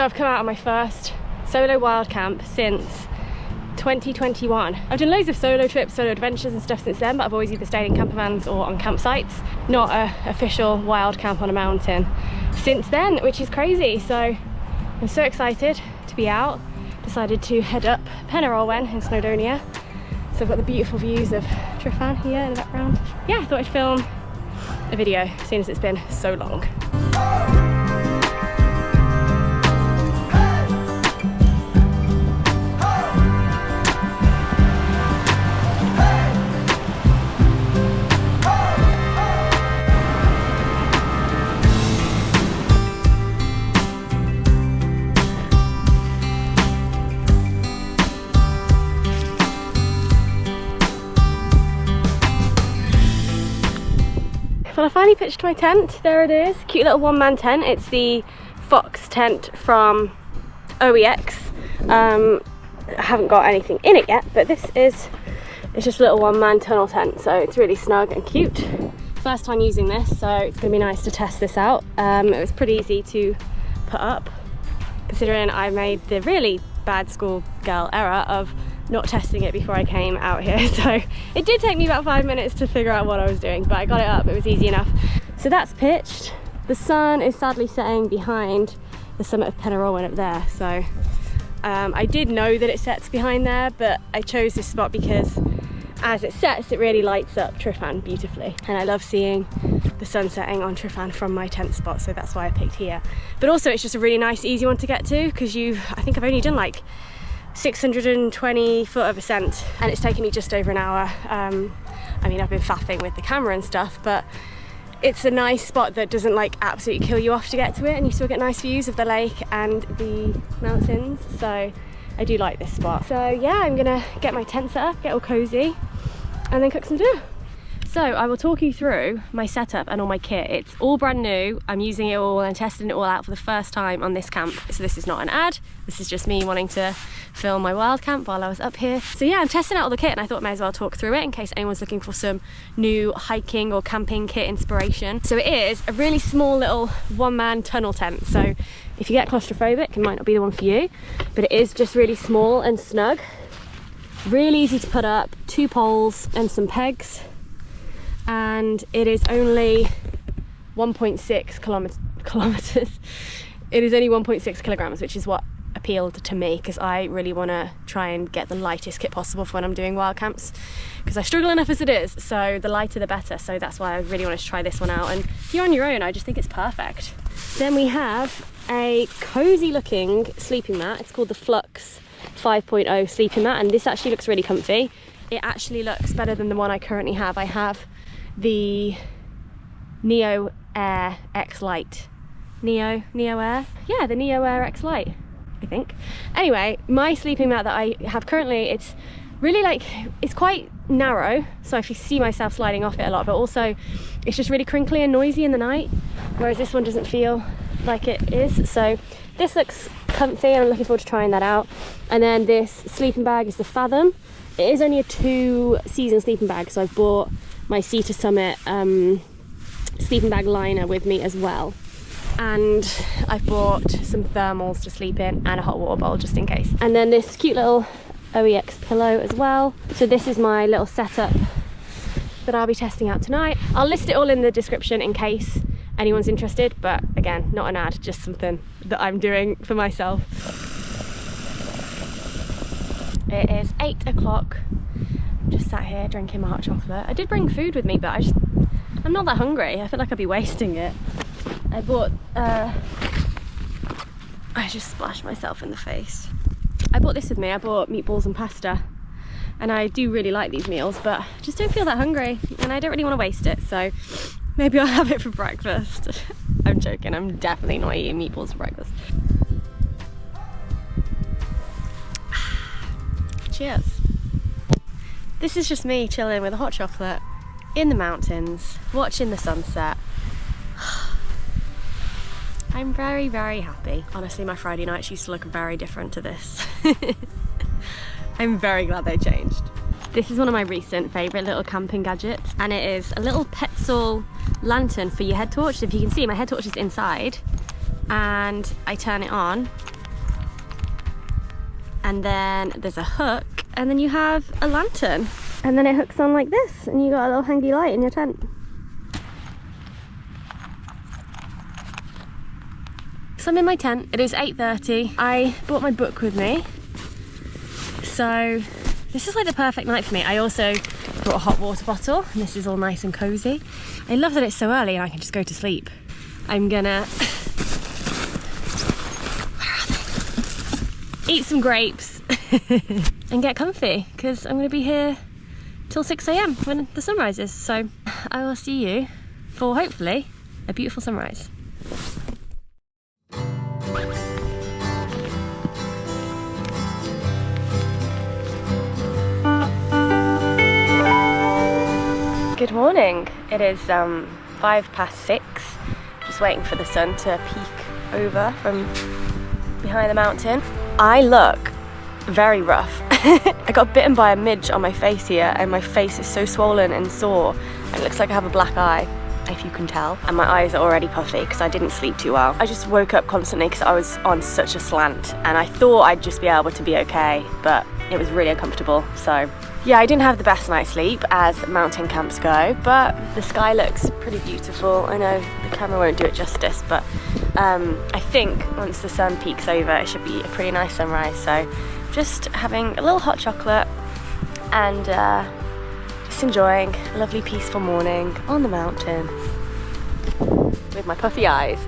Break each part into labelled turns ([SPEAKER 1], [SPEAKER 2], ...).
[SPEAKER 1] So I've come out on my first solo wild camp since 2021. I've done loads of solo trips, solo adventures and stuff since then, but I've always either stayed in camper vans or on campsites, not an official wild camp on a mountain since then, which is crazy. So I'm so excited to be out. Decided to head up Pen Yr Ole Wen in Snowdonia. So I've got the beautiful views of Tryfan here in the background. Yeah, I thought I'd film a video, seeing as it's been so long. Well, I finally pitched my tent. There it is, cute little one-man tent. It's the Fox tent from OEX. I haven't got anything in it yet, but it's just a little one-man tunnel tent, so it's really snug and cute. First time using this, so it's gonna be nice to test this out. It was pretty easy to put up, considering I made the really bad schoolgirl error of not testing it before I came out here. So it did take me about 5 minutes to figure out what I was doing, but I got it up, it was easy enough. So that's pitched. The sun is sadly setting behind the summit of Pen Yr Ole Wen up there. So I did know that it sets behind there, but I chose this spot because as it sets, it really lights up Tryfan beautifully. And I love seeing the sun setting on Tryfan from my tent spot, so that's why I picked here. But also it's just a really nice, easy one to get to, because I think I've only done like 620 foot of ascent and it's taken me just over an hour. I mean, I've been faffing with the camera and stuff, but it's a nice spot that doesn't like absolutely kill you off to get to it, and you still get nice views of the lake and the mountains, so I do like this spot. So yeah, I'm gonna get my tent set up, get all cozy, and then cook some dinner. So I will talk you through my setup and all my kit. It's all brand new. I'm using it all and testing it all out for the first time on this camp. So this is not an ad. This is just me wanting to film my wild camp while I was up here. So yeah, I'm testing out all the kit, and I thought I may as well talk through it in case anyone's looking for some new hiking or camping kit inspiration. So it is a really small little one-man tunnel tent. So if you get claustrophobic, it might not be the one for you, but it is just really small and snug. Really easy to put up, 2 poles and some pegs. And it is only 1.6 kilometers. It is only 1.6 kilograms, which is what appealed to me, because I really want to try and get the lightest kit possible for when I'm doing wild camps, because I struggle enough as it is, so the lighter the better. So that's why I really want to try this one out, and if you're on your own, I just think it's perfect. Then we have a cozy looking sleeping mat. It's called the Flux 5.0 sleeping mat, and this actually looks really comfy. It actually looks better than the one I currently have. I have the Neo Air X Lite. Neo Air? Yeah, the Neo Air X Lite, I think. Anyway, my sleeping mat that I have currently, it's really like, it's quite narrow, so I see myself sliding off it a lot, but also it's just really crinkly and noisy in the night, whereas this one doesn't feel like it is. So this looks comfy, and I'm looking forward to trying that out. And then this sleeping bag is the Fathom. It is only a 2-season sleeping bag, so I've bought my Sea to Summit sleeping bag liner with me as well, and I've bought some thermals to sleep in and a hot water bowl just in case. And then this cute little OEX pillow as well. So this is my little setup that I'll be testing out tonight. I'll list it all in the description in case anyone's interested, but again, not an ad, just something that I'm doing for myself. It is 8 o'clock. Just sat here drinking my hot chocolate. I did bring food with me, but I'm not that hungry. I feel like I'd be wasting it. I just splashed myself in the face. I bought this with me. I bought meatballs and pasta, and I do really like these meals, but I just don't feel that hungry, and I don't really want to waste it, so maybe I'll have it for breakfast. I'm joking, I'm definitely not eating meatballs for breakfast. Cheers. This is just me chilling with a hot chocolate in the mountains, watching the sunset. I'm very, very happy. Honestly, my Friday nights used to look very different to this. I'm very glad they changed. This is one of my recent favourite little camping gadgets, and it is a little Petzl lantern for your head torch. If you can see, my head torch is inside, and I turn it on and then there's a hook, and then you have a lantern, and then it hooks on like this, and you got a little hangy light in your tent. So I'm in my tent. It is 8:30. I brought my book with me, so this is like the perfect night for me. I also brought a hot water bottle, and this is all nice and cozy. I love that it's so early and I can just go to sleep. I'm gonna eat some grapes and get comfy, because I'm gonna be here till 6 AM when the sun rises. So I will see you for hopefully a beautiful sunrise. Good morning. It is 6:05. Just waiting for the sun to peek over from behind the mountain. I look very rough. I got bitten by a midge on my face here, and my face is so swollen and sore. It looks like I have a black eye, if you can tell, and my eyes are already puffy because I didn't sleep too well. I just woke up constantly because I was on such a slant, and I thought I'd just be able to be okay, but it was really uncomfortable. So yeah, I didn't have the best night's sleep as mountain camps go, but the sky looks pretty beautiful. I know the camera won't do it justice, but I think once the sun peeks over, it should be a pretty nice sunrise. So just having a little hot chocolate and just enjoying a lovely peaceful morning on the mountain with my puffy eyes.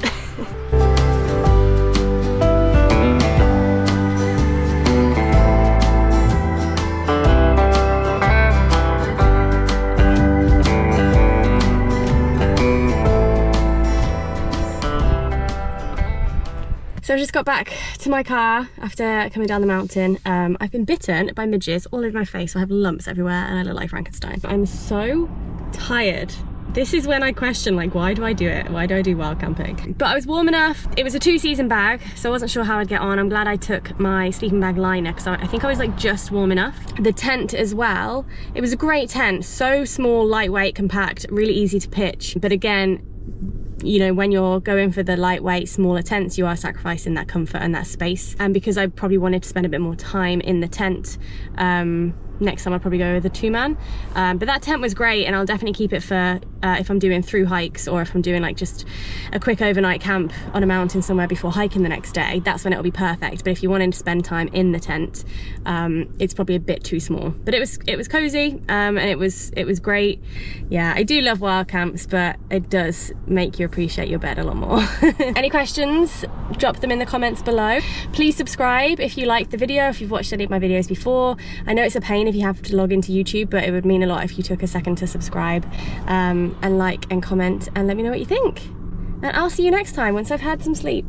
[SPEAKER 1] So I just got back to my car after coming down the mountain. I've been bitten by midges all over my face. So I have lumps everywhere and I look like Frankenstein. I'm so tired. This is when I question, like, why do I do it? Why do I do wild camping? But I was warm enough. It was a 2-season bag, so I wasn't sure how I'd get on. I'm glad I took my sleeping bag liner, because I think I was like just warm enough. The tent as well, it was a great tent. So small, lightweight, compact, really easy to pitch. But again, you know, when you're going for the lightweight, smaller tents, you are sacrificing that comfort and that space. And because I probably wanted to spend a bit more time in the tent, next time I'll probably go with a 2-man. But that tent was great, and I'll definitely keep it for if I'm doing through hikes, or if I'm doing like just a quick overnight camp on a mountain somewhere before hiking the next day. That's when it'll be perfect. But if you wanted to spend time in the tent, it's probably a bit too small. But it was cozy, and it was great. Yeah, I do love wild camps, but it does make you appreciate your bed a lot more. Any questions, drop them in the comments below. Please subscribe if you liked the video, if you've watched any of my videos before. I know it's a pain if you have to log into YouTube, but it would mean a lot if you took a second to subscribe, and like and comment and let me know what you think. And I'll see you next time once I've had some sleep.